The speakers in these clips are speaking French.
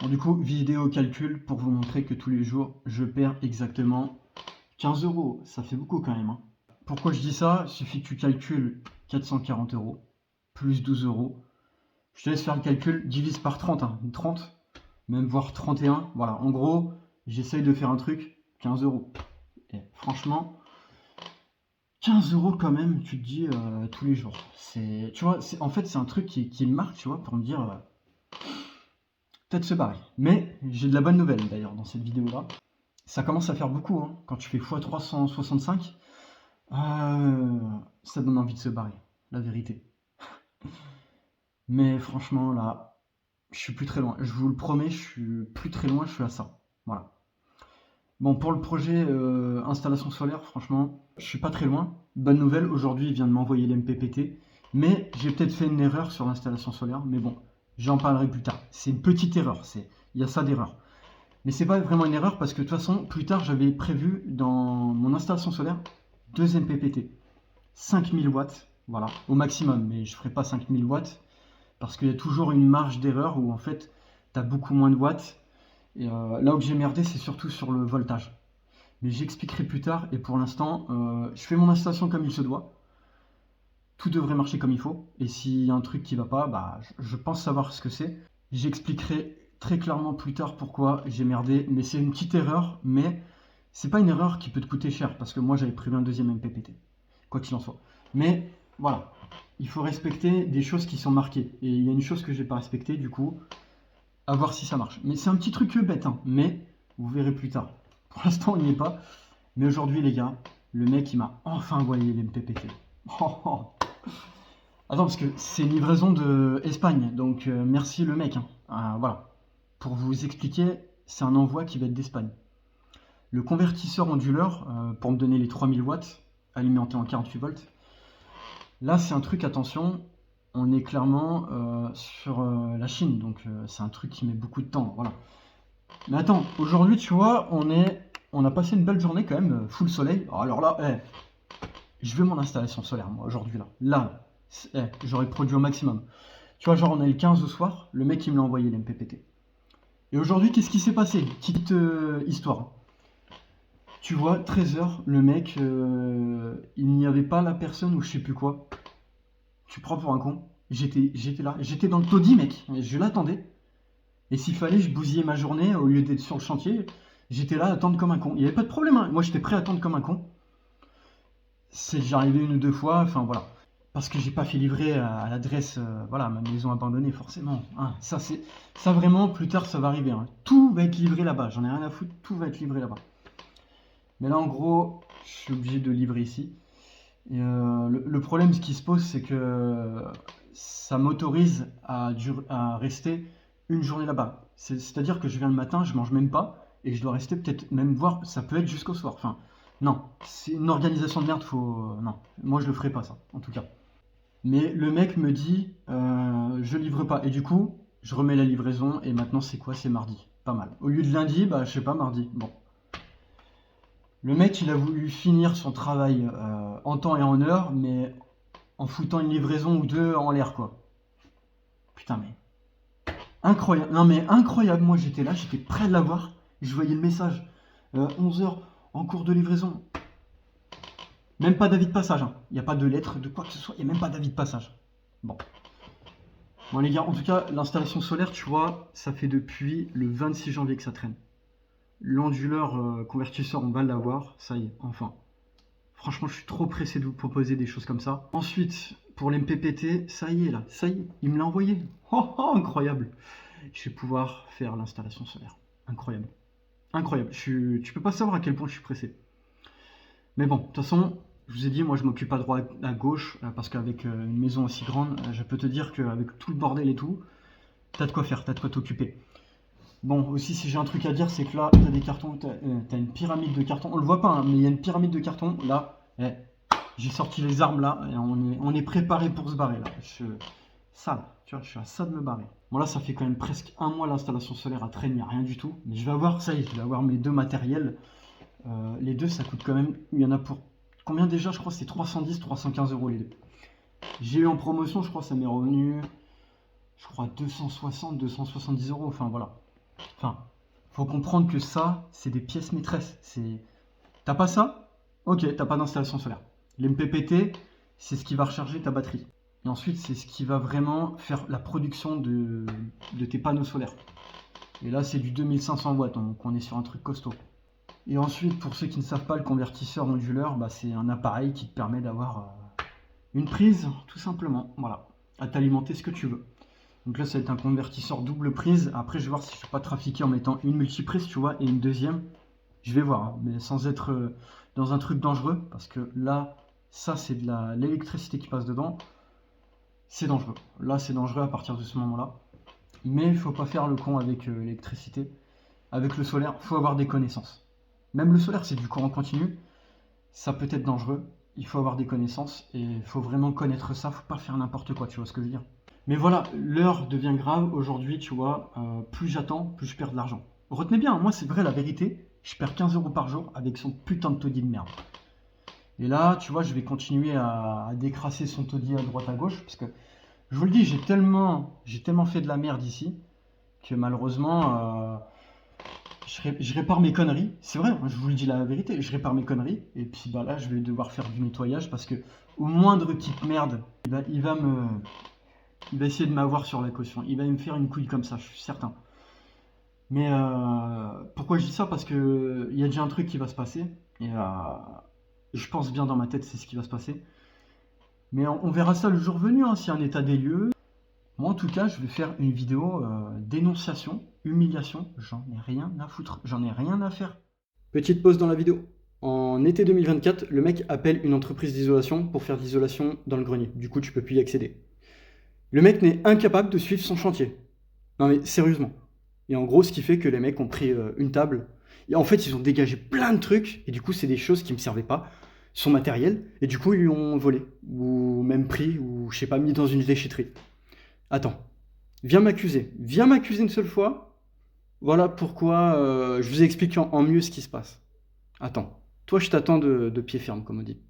Bon, du coup, vidéo calcul pour vous montrer que tous les jours, je perds exactement 15 euros. Ça fait beaucoup quand même, hein. Pourquoi je dis ça? Il suffit que tu calcules 440 euros plus 12 euros. Je te laisse faire le calcul, divise par 30, hein. 30, même voire 31. Voilà, en gros, j'essaye de faire un truc, 15 euros. Et franchement, 15 euros quand même, tu te dis tous les jours. Tu vois, en fait, c'est un truc qui me marque, tu vois, pour me dire peut-être se barrer. Mais j'ai de la bonne nouvelle d'ailleurs dans cette vidéo-là. Ça commence à faire beaucoup, hein. Quand tu fais x365, ça donne envie de se barrer, la vérité. Mais franchement, là, je suis plus très loin. Je vous le promets, je suis plus très loin, je suis à ça. Voilà. Bon, pour le projet installation solaire, franchement, je suis pas très loin. Bonne nouvelle, aujourd'hui, il vient de m'envoyer l'MPPT. Mais j'ai peut-être fait une erreur sur l'installation solaire. Mais bon, j'en parlerai plus tard. C'est une petite erreur. Il y a ça d'erreur. Mais c'est pas vraiment une erreur parce que de toute façon, plus tard, j'avais prévu dans mon installation solaire 2 MPPT. 5000 watts, voilà, au maximum. Mais je ferai pas 5000 watts parce qu'il y a toujours une marge d'erreur où en fait, tu as beaucoup moins de watts. Et là où j'ai merdé, c'est surtout sur le voltage. Mais j'expliquerai plus tard. Et pour l'instant, je fais mon installation comme il se doit. Tout devrait marcher comme il faut. Et s'il y a un truc qui va pas, bah, je pense savoir ce que c'est. J'expliquerai très clairement plus tard pourquoi j'ai merdé. Mais c'est une petite erreur. Mais c'est pas une erreur qui peut te coûter cher. Parce que moi, j'avais prévu un deuxième MPPT. Quoi qu'il en soit. Mais voilà. Il faut respecter des choses qui sont marquées. Et il y a une chose que j'ai pas respectée, du coup. À voir si ça marche. Mais c'est un petit truc bête, hein. Mais vous verrez plus tard. Pour l'instant, on n'y est pas. Mais aujourd'hui, les gars, le mec, il m'a enfin envoyé les MPPT. Oh, oh. Attends, parce que c'est une livraison de Espagne. Donc, merci le mec, hein. Voilà. Pour vous expliquer, c'est un envoi qui va être d'Espagne. Le convertisseur onduleur, pour me donner les 3000 watts, alimenté en 48 volts. Là, c'est un truc, attention, on est clairement sur la Chine, donc c'est un truc qui met beaucoup de temps, voilà. Mais attends, aujourd'hui, tu vois, on a passé une belle journée quand même, full soleil. Alors là, je veux mon installation solaire, moi, aujourd'hui, là. Là, j'aurais produit au maximum. Tu vois, genre, on est le 15 au soir, le mec, il me l'a envoyé, l'MPPT. Et aujourd'hui, qu'est-ce qui s'est passé? Petite histoire. Tu vois, 13h, le mec, il n'y avait pas la personne ou je sais plus quoi. Tu prends pour un con. J'étais là, j'étais dans le taudis, mec. Je l'attendais. Et s'il fallait, je bousillais ma journée au lieu d'être sur le chantier. J'étais là à attendre comme un con. Il n'y avait pas de problème, hein. Moi, j'étais prêt à attendre comme un con. J'arrivais une ou deux fois, enfin voilà. Parce que j'ai pas fait livrer à l'adresse, voilà, ma maison abandonnée, forcément. Hein, ça vraiment, plus tard, ça va arriver, hein. Tout va être livré là-bas. J'en ai rien à foutre, tout va être livré là-bas. Mais là, en gros, je suis obligé de livrer ici. Et le problème, ce qui se pose, c'est que ça m'autorise à rester une journée là-bas. C'est-à-dire que je viens le matin, je mange même pas, et je dois rester peut-être même voir, ça peut être jusqu'au soir. Enfin, non, c'est une organisation de merde, non, moi je le ferai pas ça, en tout cas. Mais le mec me dit, je livre pas, et du coup, je remets la livraison, et maintenant c'est quoi? C'est mardi, pas mal. Au lieu de lundi, bah je sais pas, mardi, bon. Le mec, il a voulu finir son travail en temps et en heure, mais en foutant une livraison ou deux en l'air, quoi. Putain, mais incroyable. Non, mais incroyable. Moi, j'étais là, j'étais prêt à l'avoir. Je voyais le message. 11h en cours de livraison. Même pas d'avis de passage, hein. Il n'y a pas de lettre, de quoi que ce soit. Il n'y a même pas d'avis de passage. Bon. Bon, les gars, en tout cas, l'installation solaire, tu vois, ça fait depuis le 26 janvier que ça traîne. L'onduleur convertisseur, on va l'avoir. Ça y est, enfin. Franchement, je suis trop pressé de vous proposer des choses comme ça. Ensuite, pour l'MPPT, ça y est là, ça y est, il me l'a envoyé. Oh, oh, incroyable. Je vais pouvoir faire l'installation solaire. Incroyable. Incroyable. Tu peux pas savoir à quel point je suis pressé. Mais bon, de toute façon, je vous ai dit, moi je m'occupe à droite, à gauche, parce qu'avec une maison aussi grande, je peux te dire qu'avec tout le bordel et tout, t'as de quoi faire, t'as de quoi t'occuper. Bon, aussi, si j'ai un truc à dire, c'est que là, t'as des cartons, t'as une pyramide de cartons. On le voit pas, hein, mais il y a une pyramide de cartons. Là, j'ai sorti les armes là, et on est préparé pour se barrer là. Ça, là, tu vois, je suis à ça de me barrer. Bon, là, ça fait quand même presque un mois l'installation solaire à traîner, il n'y a rien du tout. Mais je vais avoir, ça y est, je vais avoir mes deux matériels. Les deux, ça coûte quand même. Il y en a pour combien déjà? Je crois que c'est 310, 315 euros les deux. J'ai eu en promotion, je crois, ça m'est revenu, je crois, 260, 270 euros. Enfin, voilà. Enfin, faut comprendre que ça, c'est des pièces maîtresses. T'as pas ça? Ok, t'as pas d'installation solaire. L'MPPT, c'est ce qui va recharger ta batterie. Et ensuite, c'est ce qui va vraiment faire la production de tes panneaux solaires. Et là, c'est du 2500 watts, donc on est sur un truc costaud. Et ensuite, pour ceux qui ne savent pas, le convertisseur modulaire, bah, c'est un appareil qui te permet d'avoir une prise, tout simplement. Voilà, à t'alimenter ce que tu veux. Donc là, ça va être un convertisseur double prise. Après, je vais voir si je ne vais pas trafiquer en mettant une multiprise, tu vois, et une deuxième. Je vais voir, hein, mais sans être dans un truc dangereux, parce que là, ça, c'est de l'électricité qui passe dedans. C'est dangereux. Là, c'est dangereux à partir de ce moment-là. Mais il ne faut pas faire le con avec l'électricité. Avec le solaire, il faut avoir des connaissances. Même le solaire, c'est du courant continu. Ça peut être dangereux. Il faut avoir des connaissances et il faut vraiment connaître ça. Il ne faut pas faire n'importe quoi, tu vois ce que je veux dire. Mais voilà, l'heure devient grave. Aujourd'hui, tu vois, plus j'attends, plus je perds de l'argent. Retenez bien, moi, c'est vrai la vérité. Je perds 15 € par jour avec son putain de taudis de merde. Et là, tu vois, je vais continuer à décrasser son taudis à droite à gauche. Parce que, je vous le dis, j'ai tellement fait de la merde ici que malheureusement, je répare mes conneries. C'est vrai, je vous le dis la vérité, je répare mes conneries. Et puis bah là, je vais devoir faire du nettoyage parce que au moindre petite merde, il va essayer de m'avoir sur la caution. Il va me faire une couille comme ça, je suis certain. Mais pourquoi je dis ça? Parce que il y a déjà un truc qui va se passer. Et je pense bien dans ma tête, c'est ce qui va se passer. Mais on verra ça le jour venu, hein, s'il y a un état des lieux. Moi, en tout cas, je vais faire une vidéo dénonciation, humiliation. J'en ai rien à foutre, j'en ai rien à faire. Petite pause dans la vidéo. En été 2024, le mec appelle une entreprise d'isolation pour faire de l'isolation dans le grenier. Du coup, tu peux plus y accéder. Le mec n'est incapable de suivre son chantier. Non mais sérieusement. Et en gros, ce qui fait que les mecs ont pris une table. Et en fait, ils ont dégagé plein de trucs. Et du coup, c'est des choses qui ne me servaient pas. Son matériel. Et du coup, ils l'ont volé. Ou même pris. Ou je sais pas, mis dans une déchetterie. Attends. Viens m'accuser. Viens m'accuser une seule fois. Voilà pourquoi je vous explique en mieux ce qui se passe. Attends. Toi, je t'attends de pied ferme, comme on dit.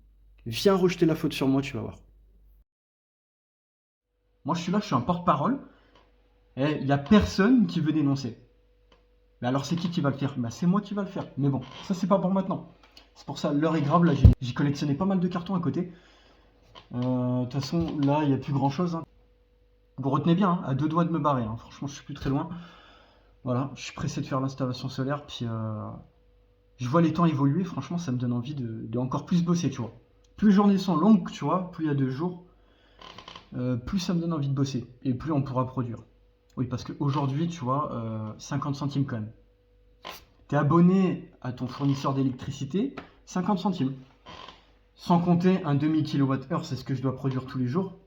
Viens rejeter la faute sur moi, tu vas voir. Moi, je suis là, je suis un porte-parole. Et il n'y a personne qui veut dénoncer. Mais alors, c'est qui va le faire? Bah, c'est moi qui va le faire. Mais bon, ça, c'est pas pour maintenant. C'est pour ça, l'heure est grave. Là, j'ai collectionné pas mal de cartons à côté. De toute façon, là, il n'y a plus grand-chose. Hein. Vous retenez bien, hein, à 2 doigts de me barrer. Hein. Franchement, je suis plus très loin. Voilà, je suis pressé de faire l'installation solaire. Puis, je vois les temps évoluer. Franchement, ça me donne envie de encore plus bosser, tu vois. Plus les journées sont longues, tu vois, plus il y a 2 jours, plus ça me donne envie de bosser. Et plus on pourra produire. Oui, parce qu'aujourd'hui, tu vois, 50 centimes quand même. Tu es abonné à ton fournisseur d'électricité, 50 centimes. Sans compter un demi kWh, c'est ce que je dois produire tous les jours.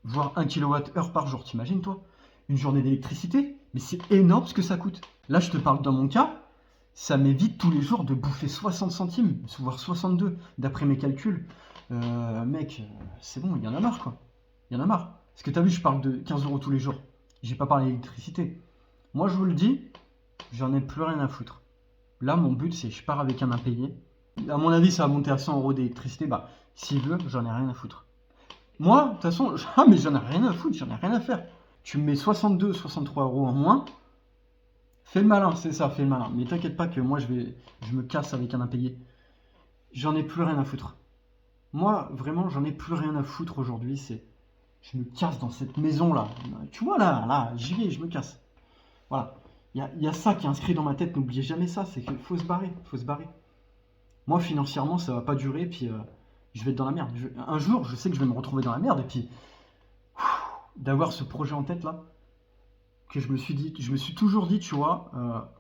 Voire 1 kWh par jour, t'imagines toi? Une journée d'électricité? Mais c'est énorme ce que ça coûte. Là, je te parle dans mon cas, ça m'évite tous les jours de bouffer 60 centimes, voire 62, d'après mes calculs. Mec, c'est bon, il y en a marre quoi. Il y en a marre. Parce que t'as vu, je parle de 15 € tous les jours. J'ai pas parlé d'électricité. Moi, je vous le dis, j'en ai plus rien à foutre. Là, mon but, c'est je pars avec un impayé. À mon avis, ça va monter à 100 € d'électricité. Bah, s'il veut, j'en ai rien à foutre. Moi, de toute façon, ah, mais j'en ai rien à foutre, j'en ai rien à faire. Tu me mets 62, 63 € en moins. Fais le malin, c'est ça, fais le malin. Mais t'inquiète pas que moi, je me casse avec un impayé. J'en ai plus rien à foutre. Moi, vraiment, j'en ai plus rien à foutre aujourd'hui. Je me casse dans cette maison-là. Tu vois, là, j'y vais, je me casse. Voilà. Il y a ça qui est inscrit dans ma tête, n'oubliez jamais ça, c'est qu'il faut se barrer, faut se barrer. Moi, financièrement, ça va pas durer, puis je vais être dans la merde. Un jour, je sais que je vais me retrouver dans la merde, et puis d'avoir ce projet en tête, là, que je me suis toujours dit, tu vois,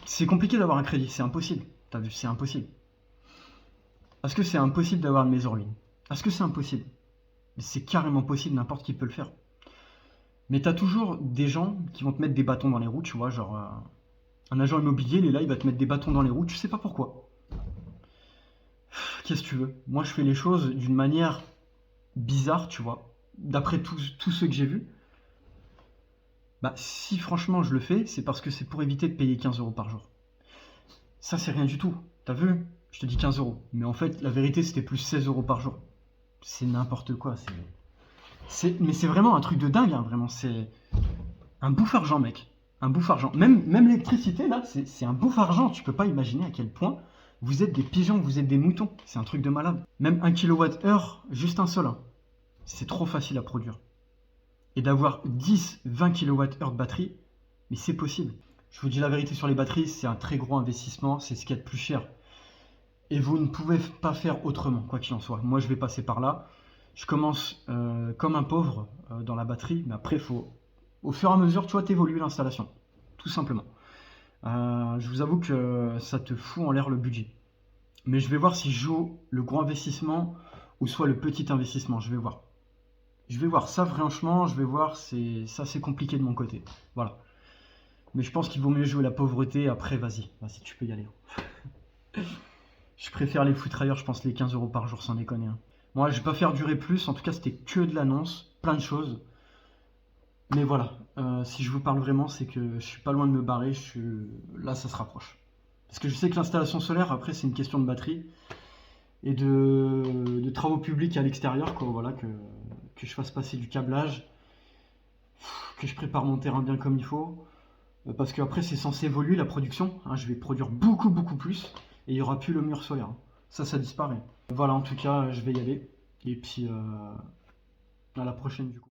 c'est compliqué d'avoir un crédit, c'est impossible. T'as vu, c'est impossible. Est-ce que c'est impossible d'avoir une maison en ligne? Est-ce que c'est impossible? C'est carrément possible, n'importe qui peut le faire. Mais t'as toujours des gens qui vont te mettre des bâtons dans les roues, tu vois, genre un agent immobilier, il est là, il va te mettre des bâtons dans les roues, tu sais pas pourquoi. Qu'est-ce que tu veux? Moi, je fais les choses d'une manière bizarre, tu vois, d'après tous ceux que j'ai vus. Bah, si franchement je le fais, c'est parce que c'est pour éviter de payer 15 € par jour. Ça, c'est rien du tout. T'as vu? Je te dis 15 €. Mais en fait, la vérité, c'était plus 16 € par jour. C'est n'importe quoi. Mais c'est vraiment un truc de dingue, hein, vraiment. C'est un bouffe-argent, mec. Un bouffe-argent. Même l'électricité, là, c'est un bouffe-argent. Tu peux pas imaginer à quel point vous êtes des pigeons, vous êtes des moutons. C'est un truc de malade. Même 1 kWh, juste un seul, hein. C'est trop facile à produire. Et d'avoir 10-20 kWh de batterie, mais c'est possible. Je vous dis la vérité sur les batteries, c'est un très gros investissement, c'est ce qu'il y a de plus cher. Et vous ne pouvez pas faire autrement, quoi qu'il en soit. Moi, je vais passer par là. Je commence comme un pauvre dans la batterie, mais après, au fur et à mesure, tu vois, t'évolues l'installation, tout simplement. Je vous avoue que ça te fout en l'air le budget. Mais je vais voir si je joue le gros investissement ou soit le petit investissement. Je vais voir. Je vais voir ça, franchement, je vais voir. Ça, c'est compliqué de mon côté. Voilà. Mais je pense qu'il vaut mieux jouer la pauvreté. Après, vas-y, tu peux y aller. Je préfère les foutre ailleurs, je pense les 15 € par jour, sans déconner, hein. Moi, je vais pas faire durer plus. En tout cas, c'était que de l'annonce, plein de choses. Mais voilà, si je vous parle vraiment, c'est que je suis pas loin de me barrer. Là, ça se rapproche. Parce que je sais que l'installation solaire, après, c'est une question de batterie et de travaux publics à l'extérieur, quoi. Voilà, que je fasse passer du câblage, que je prépare mon terrain bien comme il faut. Parce qu'après, c'est censé évoluer la production, hein. Je vais produire beaucoup, beaucoup plus. Et il n'y aura plus le mur solaire, hein. Ça disparaît. Voilà, en tout cas, je vais y aller. Et puis, à la prochaine, du coup.